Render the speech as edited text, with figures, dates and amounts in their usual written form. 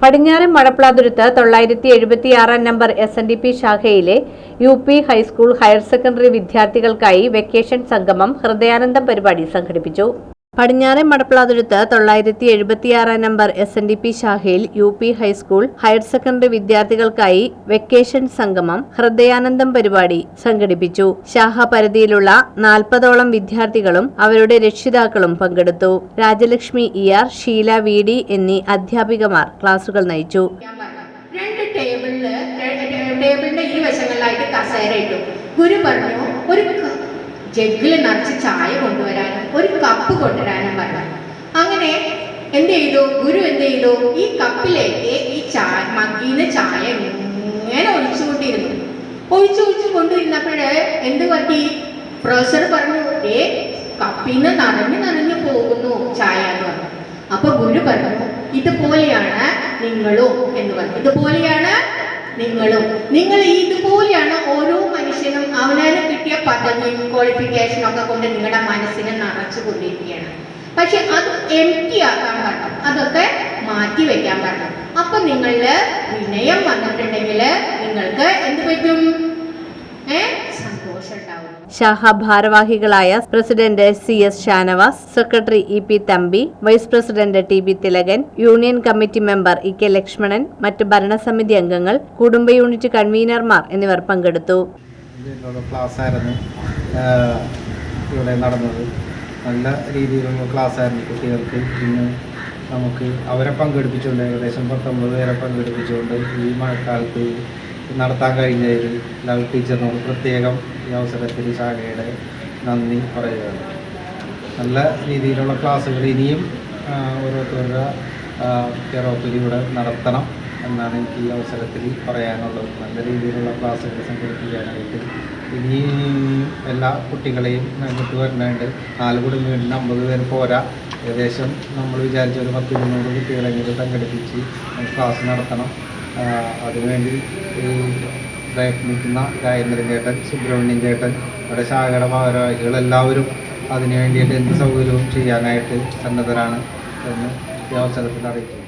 പടിഞ്ഞാറൻ Madaplathuruthu 976 number SNDP ശാഖയിലെ UP high school higher secondary വിദ്യാർത്ഥികൾക്കായി വെക്കേഷൻ സംഗമം ഹൃദയാനന്ദം പരിപാടി സംഘടിപ്പിച്ചു. പടിഞ്ഞാറൻ മടപ്ലാതുരുത്ത് 976 നമ്പർ SNDP ശാഖയിൽ UP ഹൈസ്കൂൾ ഹയർ സെക്കൻഡറി വിദ്യാർത്ഥികൾക്കായി വെക്കേഷൻ സംഗമം ഹൃദയാനന്ദം പരിപാടി സംഘടിപ്പിച്ചു. ശാഖ പരിധിയിലുള്ള 40ഓളം വിദ്യാർത്ഥികളും അവരുടെ രക്ഷിതാക്കളും പങ്കെടുത്തു. രാജലക്ഷ്മി ER, ഷീല VD എന്നീ അധ്യാപികമാർ ക്ലാസുകൾ നയിച്ചു. ടേബിളിന്റെ ഈ വശങ്ങളിലായിട്ട് കസേര ഇട്ടു. ഗുരു പറഞ്ഞു ഒരു ജഗ്ഗിൽ നിറച്ച് ചായ കൊണ്ടുവരാനും ഒരു കപ്പ് കൊണ്ടുവരാനും പറഞ്ഞു. അങ്ങനെ എന്ത് ചെയ്തു? ഗുരു എന്ത് ചെയ്തു? ഈ കപ്പിലേക്ക് ഈ മഗ്ഗീന്ന് ചായ ഇങ്ങനെ ഒഴിച്ചു കൊണ്ടിരുന്നപ്പോഴേ എന്ത് പറ്റി? പ്രൊഫസർ പറഞ്ഞു, കപ്പിന്ന് നിറഞ്ഞു പോകുന്നു ചായ എന്ന് പറഞ്ഞു. അപ്പൊ ഗുരു പറഞ്ഞു, ഇതുപോലെയാണ് നിങ്ങളും എന്ന് പറഞ്ഞു. ഇതുപോലെയാണ് ഇതുപോലെയാണ് ഓരോ മനുഷ്യനും അവനവന് കിട്ടിയ പദവിയും ക്വാളിഫിക്കേഷനും ഒക്കെ കൊണ്ട് നിങ്ങളുടെ മനസ്സിനെ നിറച്ചു കൊണ്ടിരിക്കുകയാണ്. പക്ഷെ അത് എംപ്റ്റി ആക്കാൻ പറഞ്ഞു, അതൊക്കെ മാറ്റി വെക്കാൻ പറഞ്ഞു. അപ്പൊ നിങ്ങളില് വിനയം വന്നിട്ടുണ്ടെങ്കിൽ നിങ്ങൾക്ക് എന്ത് പറ്റും? സന്തോഷം ഉണ്ടാവും. ശാഖ ഭാരവാഹികളായ president CS Shanavas, secretary EP Thampi, vice president TB Thilakan, union committee member EK Lakshmanan, മറ്റ് ഭരണസമിതി അംഗങ്ങൾ, കുടുംബ യൂണിറ്റ് കൺവീനർമാർ എന്നിവർ പങ്കെടുത്തു. ഇവിടെ നടന്നത് നല്ല രീതിയിലുള്ള ക്ലാസ് ആയിരുന്നു. കുട്ടികൾക്ക് ഇന്ന് നമുക്ക് അവരെ പങ്കെടുപ്പിച്ചുകൊണ്ട് ഏകദേശം 19 പേരെ പങ്കെടുപ്പിച്ചുകൊണ്ട് ഈ മഴക്കാലത്ത് നടത്താൻ കഴിഞ്ഞതിൽ ലവ് ടീച്ചറിനോട് പ്രത്യേകം ഈ അവസരത്തിൽ ശാഖയുടെ നന്ദി പറയുകയാണ്. നല്ല രീതിയിലുള്ള ക്ലാസ്സുകൾ ഇനിയും ഓരോരുത്തരുടെ കെയറോപ്പിലൂടെ നടത്തണം എന്നാണ് എനിക്ക് ഈ അവസരത്തിൽ പറയാനുള്ളത്. നല്ല രീതിയിലുള്ള ക്ലാസ്സുകൾ സംഘടിപ്പിക്കാനായിട്ട് ഇനിയും എല്ലാ കുട്ടികളെയും മുന്നോട്ട് വരേണ്ടതുണ്ട്. 4 കുടുംബങ്ങളിൽ 50 പേര് പോരാ, ഏകദേശം നമ്മൾ വിചാരിച്ച ഒരു 100-200 കുട്ടികളെങ്കിലും സംഘടിപ്പിച്ച് ക്ലാസ് നടത്തണം. അതിനുവേണ്ടി പ്രയത്നിക്കുന്ന രാജേന്ദ്രൻ ചേട്ടൻ, സുബ്രഹ്മണ്യൻ ചേട്ടൻ, അവിടെ ശാഖയുടെ ഭാരവാഹികൾ എല്ലാവരും അതിനു വേണ്ടിയിട്ട് എന്ത് സൗകര്യവും ചെയ്യാനായിട്ട് സന്നദ്ധരാണ് എന്ന് ഈ അവസരത്തിൽ അറിയിക്കുന്നു.